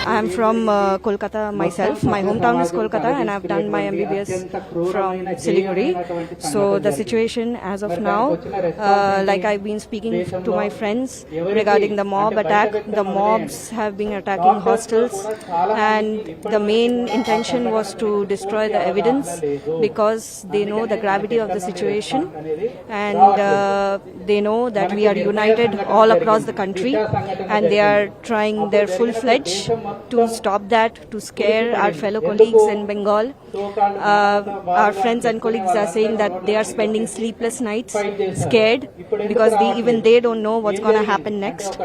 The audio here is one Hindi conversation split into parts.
I am from Kolkata myself. My hometown is Kolkata and I've done my MBBS from Siliguri. So the situation as of now, like I've been speaking to my friends regarding the mob attack, the mobs have been attacking hostels and the main intention was to destroy the evidence because they know the gravity of the situation and they know that we are united all across the country and they are trying their full-fledged to stop that, to scare our fellow colleagues in Bengal. Our friends and colleagues are saying that they are spending sleepless nights scared because even they don't know what's going to happen next.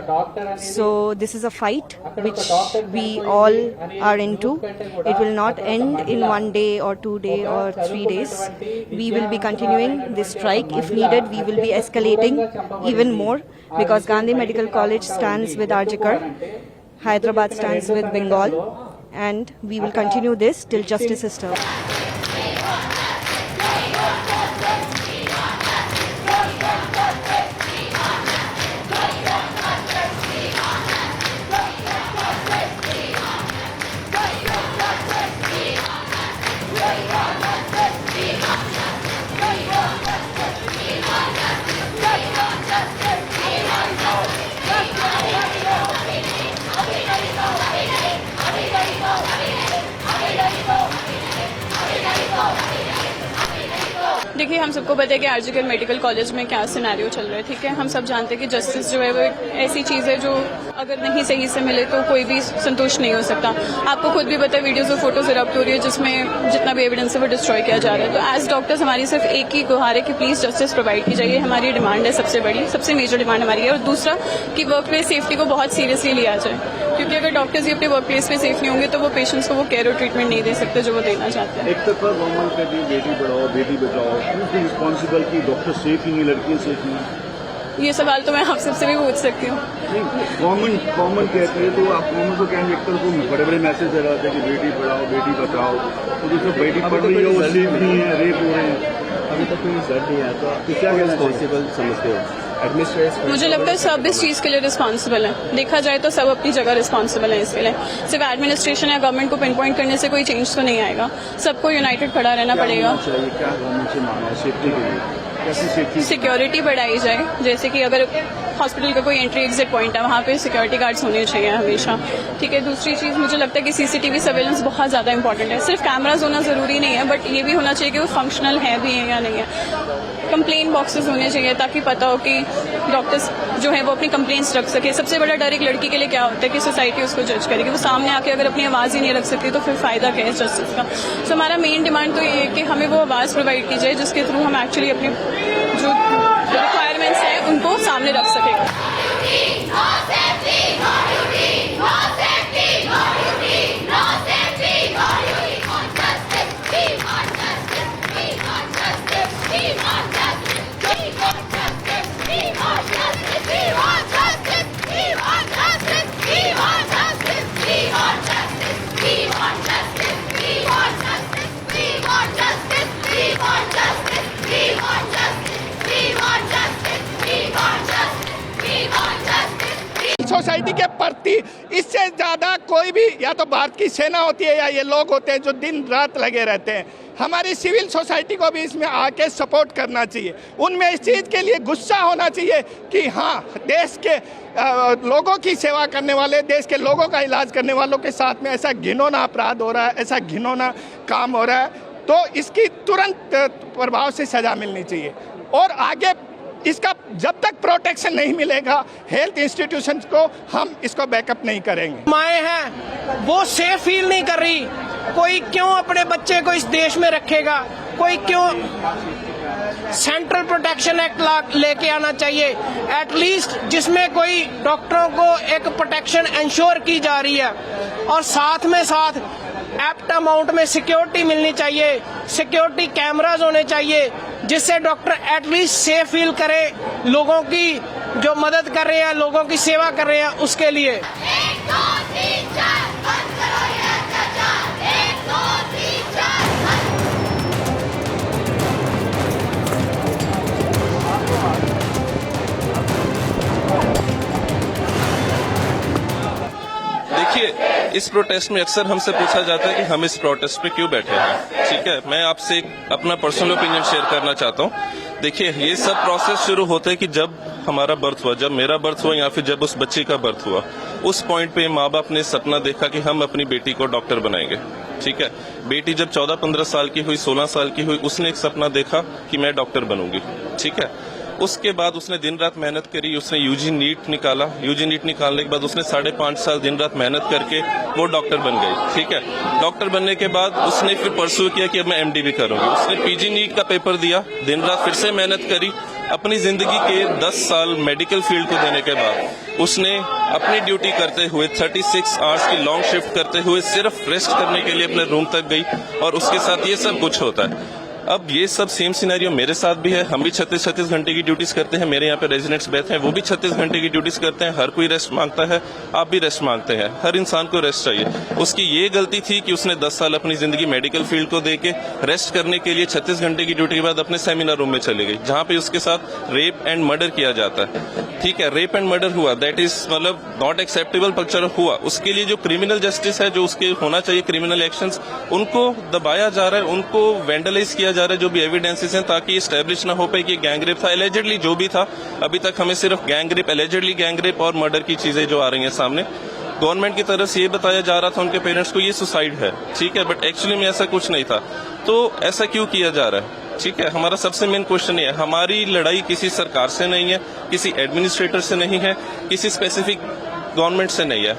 So this is a fight which we all are into. It will not end in 1 day or 2 days or 3 days. We will be continuing this strike. If needed, we will be escalating even more because Gandhi Medical College stands with Arjikar. Hyderabad stands with Bengal and we will continue this till justice is served. देखिए, हम सबको पता है कि आरजीकर मेडिकल कॉलेज में क्या सिनेरियो चल रहा है, ठीक है। हम सब जानते हैं कि जस्टिस जो है वो एक ऐसी चीज़ है जो अगर नहीं सही से मिले तो कोई भी संतुष्ट नहीं हो सकता। आपको खुद भी पता है वीडियोस और फोटोज इरप्ट हो रही है जिसमें जितना भी एविडेंस है वो डिस्ट्रॉय किया जा रहा है। तो एज डॉक्टर्स हमारी सिर्फ एक ही गुहार है कि प्लीज़ जस्टिस प्रोवाइड की जाए। हमारी डिमांड है, सबसे बड़ी सबसे मेजर डिमांड हमारी है। और दूसरा कि वर्क प्लेस सेफ्टी को बहुत सीरियसली लिया जाए, क्योंकि अगर डॉक्टर्स ही अपने वर्क प्लेस पे सेफ नहीं होंगे तो वो पेशेंट्स को वो केयर और ट्रीटमेंट नहीं दे सकते जो वो देना चाहते हैं। एक तरफ गवर्नमेंट कहती है बेटी पढ़ाओ बेटी बचाओ, रिस्पॉन्सिबल की डॉक्टर सेफ ही नहीं, लड़कियां सेफ नहीं। ये सवाल तो मैं आप सबसे भी पूछ सकती हूँ। गवर्नमेंट कहती है तो आप गवर्नमेंट को कहेंगे, एक तरफ को बड़े बड़े मैसेज दे रहा था कि बेटी पढ़ाओ बेटी बचाओ, तो दूसरे बेटी पढ़ रही है वो सेफ नहीं है, रेप हो रहे हैं। अभी तक कोई रिजल्ट नहीं आया, तो क्या रिस्पॉन्सिबल समझते हो? मुझे लगता है सब इस चीज़ के लिए रिस्पॉन्सिबल है। देखा जाए तो सब अपनी जगह रिस्पॉन्सिबल है इसके लिए। सिर्फ एडमिनिस्ट्रेशन या गवर्नमेंट को पिन पॉइंट करने से कोई चेंज तो नहीं आएगा। सबको यूनाइटेड खड़ा रहना पड़ेगा। सिक्योरिटी बढ़ाई जाए, जैसे कि अगर हॉस्पिटल का कोई एंट्री एग्जिट पॉइंट है वहाँ पे सिक्योरिटी गार्ड्स होने चाहिए हमेशा, ठीक है। दूसरी चीज़ मुझे लगता है कि सीसीटीवी सर्वेलेंस बहुत ज़्यादा इंपॉर्टेंट है। सिर्फ कैमराज होना ज़रूरी नहीं है, बट ये भी होना चाहिए कि वो फंक्शनल है भी है या नहीं है। कंप्लेन बॉक्सेस होने चाहिए ताकि पता हो कि डॉक्टर्स जो है वो अपनी कंप्लेंट्स रख सके। सबसे बड़ा डर एक लड़की के लिए क्या होता है कि सोसाइटी उसको जज करेगी। वो सामने आके अगर अपनी आवाज़ ही नहीं रख सकती तो फिर फ़ायदा क्या है जस्टिस का। सो हमारा मेन डिमांड तो ये है कि हमें वो आवाज़ प्रोवाइड की जाए जिसके थ्रू हम एक्चुअली अपनी जो रिक्वायरमेंट्स हैं उनको सामने रख सकें। We want justice. सोसाइटी के प्रति इससे ज़्यादा कोई भी, या तो भारत की सेना होती है या ये लोग होते हैं जो दिन रात लगे रहते हैं। हमारी सिविल सोसाइटी को भी इसमें आके सपोर्ट करना चाहिए। उनमें इस चीज़ के लिए गुस्सा होना चाहिए कि हाँ, देश के लोगों की सेवा करने वाले, देश के लोगों का इलाज करने वालों के साथ में ऐसा घिनौना अपराध हो रहा है, ऐसा घिनौना काम हो रहा है, तो इसकी तुरंत प्रभाव से सज़ा मिलनी चाहिए। और आगे इसका जब तक प्रोटेक्शन नहीं मिलेगा हेल्थ इंस्टीट्यूशंस को, हम इसको बैकअप नहीं करेंगे। माएँ हैं वो सेफ फील नहीं कर रही, कोई क्यों अपने बच्चे को इस देश में रखेगा, कोई क्यों सेंट्रल प्रोटेक्शन एक्ट लेके आना चाहिए एटलीस्ट, जिसमें कोई डॉक्टरों को एक प्रोटेक्शन इंश्योर की जा रही है और साथ में साथ एप्ट अमाउंट में सिक्योरिटी मिलनी चाहिए, सिक्योरिटी कैमरास होने चाहिए, जिससे डॉक्टर एटलीस्ट सेफ फील करे लोगों की जो मदद कर रहे हैं, लोगों की सेवा कर रहे हैं उसके लिए। देखिए, इस प्रोटेस्ट में अक्सर हमसे पूछा जाता है कि हम इस प्रोटेस्ट पे क्यों बैठे हैं। ठीक है, मैं आपसे अपना पर्सनल ओपिनियन शेयर करना चाहता हूँ। देखिए, ये सब प्रोसेस शुरू होता है कि जब हमारा बर्थ हुआ, जब मेरा बर्थ हुआ या फिर जब उस बच्चे का बर्थ हुआ, उस पॉइंट पे माँ बाप ने सपना देखा कि हम अपनी बेटी को डॉक्टर बनाएंगे। ठीक है, बेटी जब 14-15 साल की हुई, 16 साल की हुई, उसने एक सपना देखा कि मैं डॉक्टर बनूंगी। ठीक है, उसके बाद उसने दिन रात मेहनत करी, उसने यूजी नीट निकाला। यूजी नीट निकालने के बाद उसने 5.5 साल दिन रात मेहनत करके वो डॉक्टर बन गई। ठीक है, डॉक्टर बनने के बाद उसने फिर परस्यू किया कि अब मैं एमडी भी करूंगी। उसने पीजी नीट का पेपर दिया, दिन रात फिर से मेहनत करी। अपनी जिंदगी के 10 साल मेडिकल फील्ड को देने के बाद उसने अपनी ड्यूटी करते हुए 36 आवर्स की लॉन्ग शिफ्ट करते हुए सिर्फ रेस्ट करने के लिए अपने रूम तक गई, और उसके साथ ये सब कुछ होता है। अब ये सब सेम सिनेरियो मेरे साथ भी है। हम भी 36 घंटे की ड्यूटीज करते हैं। मेरे यहाँ पे रेजिडेंट्स बैठे हैं, वो भी 36 घंटे की ड्यूटीज करते हैं। हर कोई रेस्ट मांगता है, आप भी रेस्ट मांगते हैं। हर इंसान को रेस्ट चाहिए। उसकी ये गलती थी कि उसने 10 साल अपनी जिंदगी मेडिकल फील्ड को देके रेस्ट करने के लिए 36 घंटे की ड्यूटी के बाद अपने सेमिनार रूम में चली गई, जहाँ पे उसके साथ रेप एंड मर्डर किया जाता है। ठीक है, रेप एंड मर्डर हुआ, दैट इज मतलब नॉट एक्सेप्टेबल पिक्चर हुआ। उसके लिए जो क्रिमिनल जस्टिस है, जो उसके होना चाहिए क्रिमिनल एक्शंस, उनको दबाया जा रहा है, उनको वेंडलाइज किया जा रहा है जो भी एविडेंसेस हैं, ताकि स्टैब्लिश ना हो पाए कि गैंग रेप था। एलिजेडली जो भी था, अभी तक हमें सिर्फ gang rape, allegedly gang rape और मर्डर की चीजें जो आ रही हैं सामने। गवर्नमेंट की तरफ से ये बताया जा रहा था उनके पेरेंट्स को ये सुसाइड है। ठीक है, बट एक्चुअली में ऐसा कुछ नहीं था। तो ऐसा क्यों किया जा रहा है? ठीक है, हमारा सबसे मेन क्वेश्चन ये है, हमारी लड़ाई किसी सरकार से नहीं है, किसी एडमिनिस्ट्रेटर से नहीं है, किसी स्पेसिफिक गवर्नमेंट से नहीं है।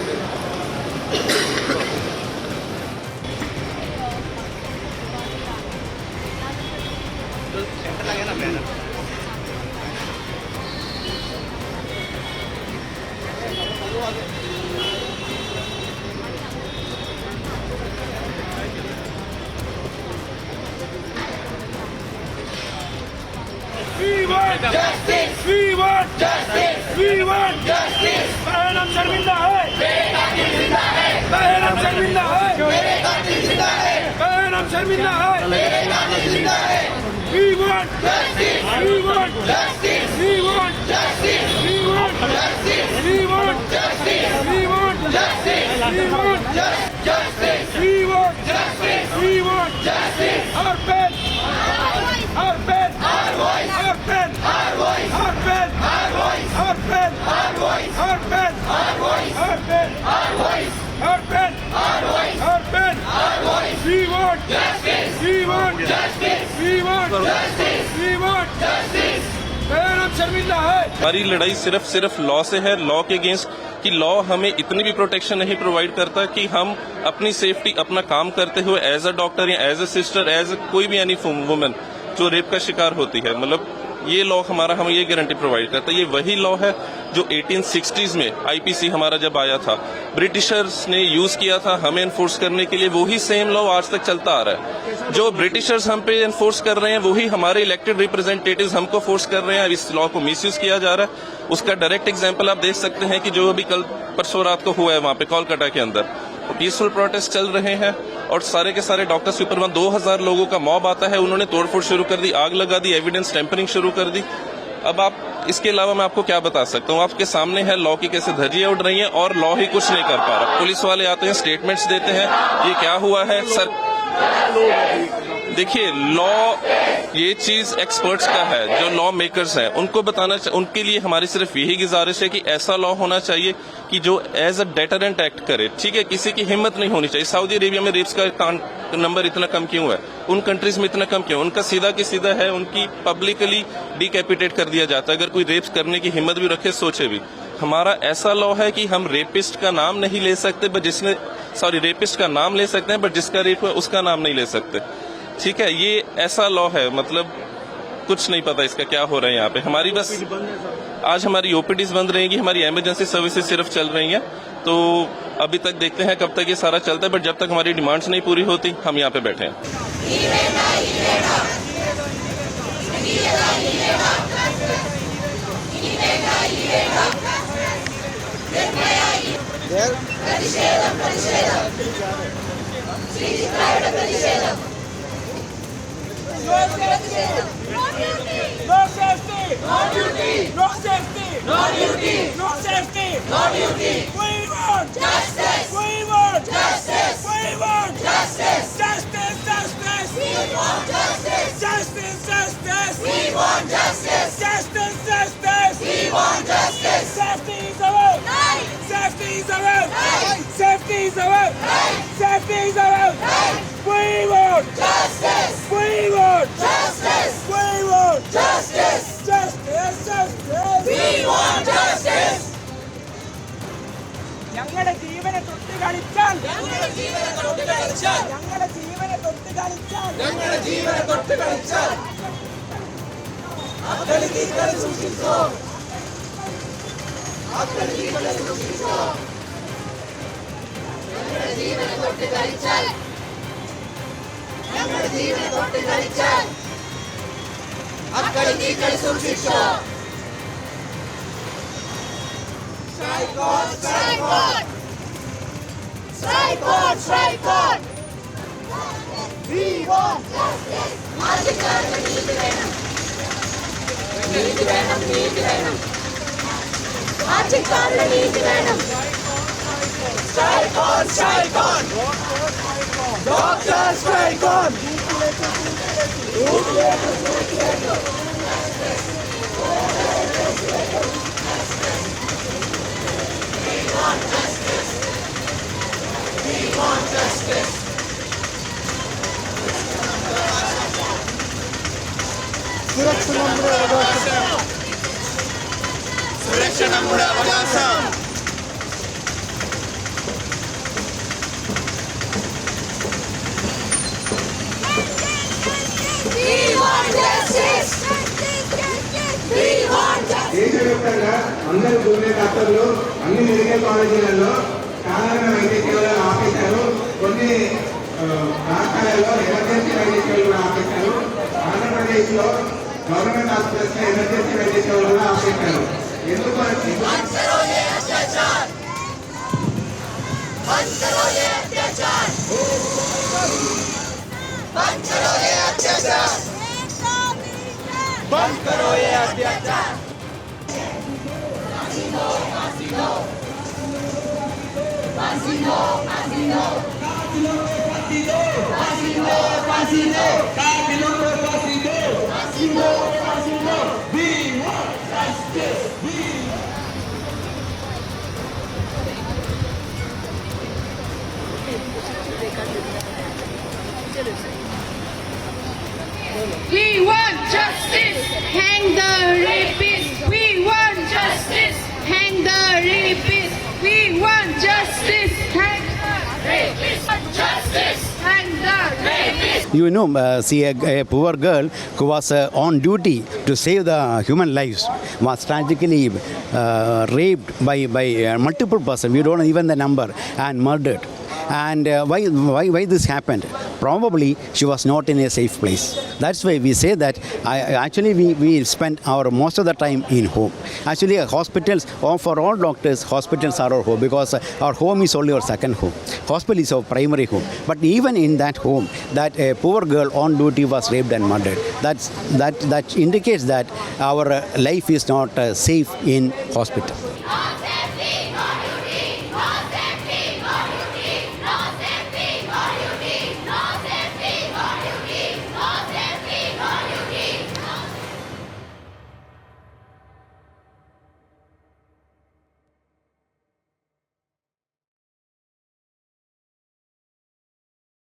We want justice. We want justice. We want justice. बहन हम शर्मिंदा है। बहन हम शर्मिंदा है। बहन हम शर्मिंदा है। We want justice. We want justice. We want justice. We want justice. We want justice. We want justice. We want justice. We want justice. We want justice. Our pen. Our pen. Our voice. Our pen. Our voice. Our pen. Our voice. Our pen. Our voice. Our pen. Our voice. Our pen. Our voice. Our pen. Our voice. Our pen. Our voice. We want justice. We want justice. We want justice. We want justice. बहन हम शर्मिंदा है। हमारी लड़ाई सिर्फ लॉ से है, लॉ के अगेंस्ट, कि लॉ हमें इतनी भी प्रोटेक्शन नहीं प्रोवाइड करता कि हम अपनी सेफ्टी अपना काम करते हुए एज अ डॉक्टर या एज अ सिस्टर, एज कोई भी एनी वुमन जो रेप का शिकार होती है, मतलब ये लॉ हमें ये गारंटी प्रोवाइड करता है। ये वही लॉ है जो 1860s में आईपीसी हमारा जब आया था, ब्रिटिशर्स ने यूज किया था हमें एनफोर्स करने के लिए। वही सेम लॉ आज तक चलता आ रहा है। जो ब्रिटिशर्स हम पे एनफोर्स कर रहे हैं, वही हमारे इलेक्टेड रिप्रेजेंटेटिव्स हमको फोर्स कर रहे हैं। इस लॉ को मिसयूज किया जा रहा है। उसका डायरेक्ट एग्जाम्पल आप देख सकते हैं कि जो अभी कल परसों रात को हुआ है वहां पे कोलकाता के अंदर, पीसफुल प्रोटेस्ट चल रहे हैं और सारे के सारे डॉक्टर सुपरमैन 2000 लोगों का मॉब आता है, उन्होंने तोड़फोड़ शुरू कर दी, आग लगा दी, एविडेंस टेम्परिंग शुरू कर दी। अब आप इसके अलावा मैं आपको क्या बता सकता हूँ? आपके सामने है लॉ की कैसे धज्जियां उड़ रही हैं और लॉ ही कुछ नहीं कर पा रहा। पुलिस वाले आते हैं, स्टेटमेंट्स देते हैं, ये क्या हुआ है सर। देखिए, लॉ ये चीज एक्सपर्ट्स का है, जो लॉ मेकर्स हैं उनको बताना, उनके लिए हमारी सिर्फ यही गुजारिश है कि ऐसा लॉ होना चाहिए कि जो एज अ डेटरेंट एक्ट करे। ठीक है, किसी की हिम्मत नहीं होनी चाहिए। सऊदी अरेबिया में रेप्स का नंबर इतना कम क्यों है? उन कंट्रीज में इतना कम क्यों? उनका सीधा की सीधा है, उनकी पब्लिकली डिकैपिटेट कर दिया जाता है। अगर कोई रेप्स करने की हिम्मत भी रखे, सोचे भी। हमारा ऐसा लॉ है कि हम रेपिस्ट का नाम नहीं ले सकते, बट रेपिस्ट का नाम ले सकते हैं, बट जिसका रेप हुआ उसका नाम नहीं ले सकते। ठीक है, ये ऐसा लॉ है, मतलब कुछ नहीं पता इसका क्या हो रहा है यहाँ पे। हमारी बस आज हमारी ओपीडीज बंद रहेंगी, हमारी इमरजेंसी सर्विसेज सिर्फ चल रही हैं। तो अभी तक देखते हैं कब तक ये सारा चलता है, बट जब तक हमारी डिमांड्स नहीं पूरी होती हम यहाँ पे बैठे हैं। No safety! No safety! No safety! No duty! No safety! No duty! We want justice! We want justice! We want justice! Justice! Justice! We want justice! Justice! Justice! We want justice! Justice! Justice! We want justice! Safety is our right! Safety is our right! Safety is our right! Safety is our right! We want justice! We want justice! We want justice! Justice! Justice! We want justice! ഞങ്ങളുടെ ജീവനെ തൊട്ട് കളിച്ചാൽ ഞങ്ങളുടെ ജീവനെ തൊട്ട് കളിച്ചാൽ ഞങ്ങളുടെ ജീവനെ തൊട്ട് കളിച്ചാൽ ഞങ്ങളുടെ ജീവനെ തൊട്ട് കളിച്ചാൽ അക്കളികളെ സൂക്ഷിച്ചോ അക്കളികളെ സൂക്ഷിച്ചോ ഞങ്ങളുടെ ജീവനെ തൊട്ട് കളിച്ചാൽ ഞങ്ങളുടെ ജീവനെ തൊട്ട് കളിച്ചാൽ അക്കളികളെ സൂക്ഷിച്ചോ Strike on! Strike on! Strike on! Strike on! We want justice! അധികാരം നീതി വേണം നീതി വേണം നീതി വേണം അധികാരം നീതി വേണം Strike on! Strike on! Doctor strike on! സുരക്ഷ നമ്മുടെ അവകാശം We want justice! We want justice! దేశవ్యాప్తంగా అందరూ జూనియర్ డాక్టర్లు అన్ని మెడికల్ కాలేజీలలో సాధారణ వైద్య సేవలను ఆపేశారు. కొన్ని రాష్ట్రాలలో ఎమర్జెన్సీ వైద్య సేవలు కూడా ఆపేశారు. ఆంధ్రప్రదేశ్లో గవర్నమెంట్ హాస్పిటల్స్ ఎమర్జెన్సీ వైద్య సేవలు కూడా ఆపేశారు. ఎందుకు बंद करो ये अत्याचार फांसी दो फांसी दो फांसी दो फांसी दो फांसी दो फांसी दो फांसी दो कातिलों को फांसी दो फांसी दो फांसी दो We want justice We want justice! Hang the rapist! We want justice! Hang the rapist! We want justice! Hang the rapist! Justice! Hang the rapist! You know, see a poor girl who was on duty to save the human lives was tragically raped by multiple persons. We don't know even the number, and murdered. And why this happened? Probably she was not in a safe place. That's why we say that we spend our most of the time in home. Actually, hospitals, for all doctors, hospitals are our home, because our home is only our second home. Hospital is our primary home. But even in that home, that a poor girl on duty was raped and murdered. That indicates that our life is not safe in hospital.